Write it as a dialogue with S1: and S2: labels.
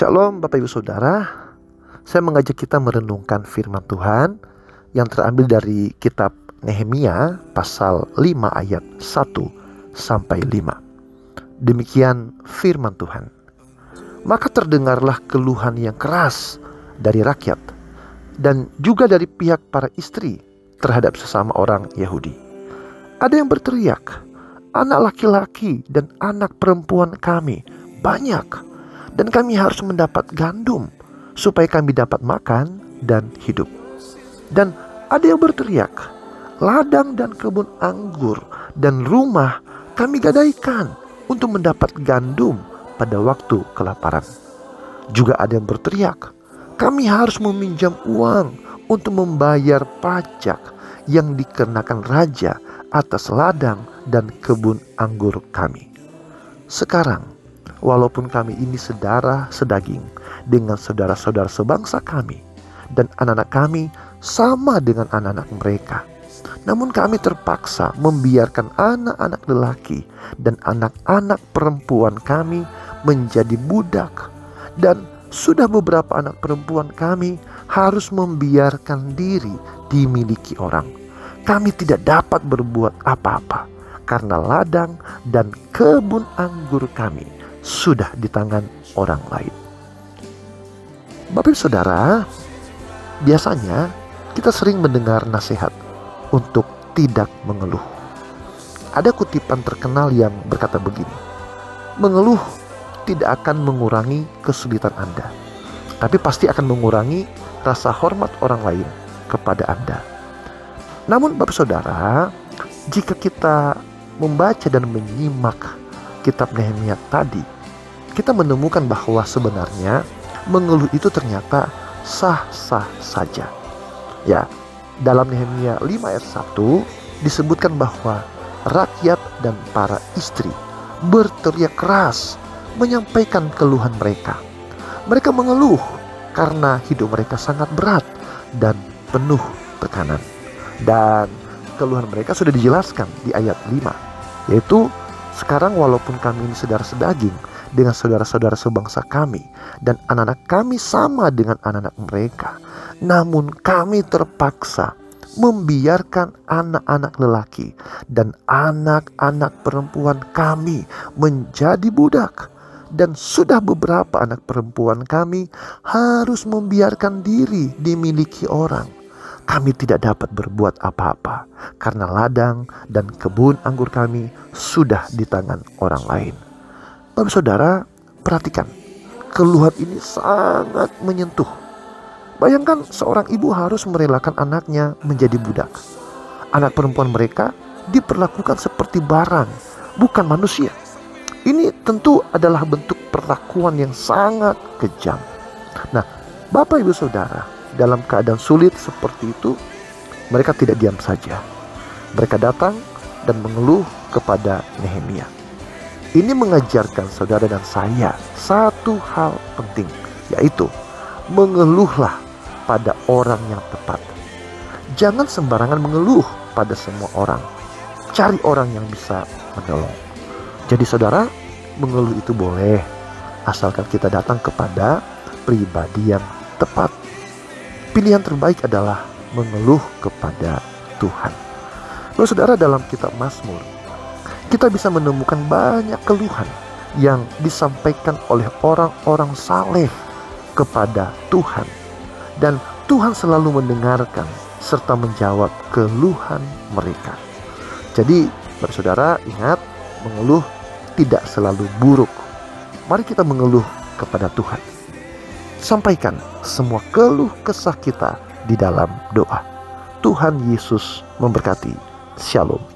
S1: Shalom Bapak Ibu Saudara. Saya mengajak kita merenungkan firman Tuhan yang terambil dari kitab Nehemia pasal 5 ayat 1 sampai 5. Demikian firman Tuhan. Maka terdengarlah keluhan yang keras dari rakyat dan juga dari pihak para istri terhadap sesama orang Yahudi. Ada yang berteriak, anak laki-laki dan anak perempuan kami banyak, dan kami harus mendapat gandum supaya kami dapat makan dan hidup. Dan ada yang berteriak, ladang dan kebun anggur dan rumah kami gadaikan untuk mendapat gandum pada waktu kelaparan. Juga ada yang berteriak, kami harus meminjam uang untuk membayar pajak yang dikenakan raja atas ladang dan kebun anggur kami. Sekarang, walaupun kami ini saudara sedaging dengan saudara-saudara sebangsa kami, dan anak-anak kami sama dengan anak-anak mereka, namun kami terpaksa membiarkan anak-anak lelaki dan anak-anak perempuan kami menjadi budak, dan sudah beberapa anak perempuan kami harus membiarkan diri dimiliki orang. Kami tidak dapat berbuat apa-apa karena ladang dan kebun anggur kami sudah di tangan orang lain. Bapak Ibu Saudara, biasanya kita sering mendengar nasihat untuk tidak mengeluh. Ada kutipan terkenal yang berkata begini, mengeluh tidak akan mengurangi kesulitan Anda, tapi pasti akan mengurangi rasa hormat orang lain kepada Anda. Namun Bapak Saudara, jika kita membaca dan menyimak kitab Nehemia tadi, kita menemukan bahwa sebenarnya mengeluh itu ternyata sah-sah saja. Ya, dalam Nehemia 5 ayat 1 disebutkan bahwa rakyat dan para istri berteriak keras menyampaikan keluhan mereka. Mereka mengeluh karena hidup mereka sangat berat dan penuh tekanan. Dan keluhan mereka sudah dijelaskan di ayat 5, yaitu sekarang walaupun kami ini saudara sedaging dengan saudara-saudara sebangsa kami, dan anak-anak kami sama dengan anak-anak mereka, namun kami terpaksa membiarkan anak-anak lelaki dan anak-anak perempuan kami menjadi budak, dan sudah beberapa anak perempuan kami harus membiarkan diri dimiliki orang. Kami tidak dapat berbuat apa-apa karena ladang dan kebun anggur kami sudah di tangan orang lain. Bapak Saudara, perhatikan, keluhan ini sangat menyentuh. Bayangkan seorang ibu harus merelakan anaknya menjadi budak. Anak perempuan mereka diperlakukan seperti barang, bukan manusia. Ini tentu adalah bentuk perlakuan yang sangat kejam. Nah, Bapak Ibu Saudara, dalam keadaan sulit seperti itu, mereka tidak diam saja. Mereka datang dan mengeluh kepada Nehemia. Ini mengajarkan saudara dan saya satu hal penting, yaitu mengeluhlah pada orang yang tepat. Jangan sembarangan mengeluh pada semua orang. Cari orang yang bisa menolong. Jadi saudara, mengeluh itu boleh, asalkan kita datang kepada pribadi yang tepat. Pilihan terbaik adalah mengeluh kepada Tuhan. Lalu saudara, dalam kitab Mazmur, kita bisa menemukan banyak keluhan yang disampaikan oleh orang-orang saleh kepada Tuhan. Dan Tuhan selalu mendengarkan serta menjawab keluhan mereka. Jadi, saudara, ingat, mengeluh tidak selalu buruk. Mari kita mengeluh kepada Tuhan. Sampaikan semua keluh kesah kita di dalam doa. Tuhan Yesus memberkati. Shalom.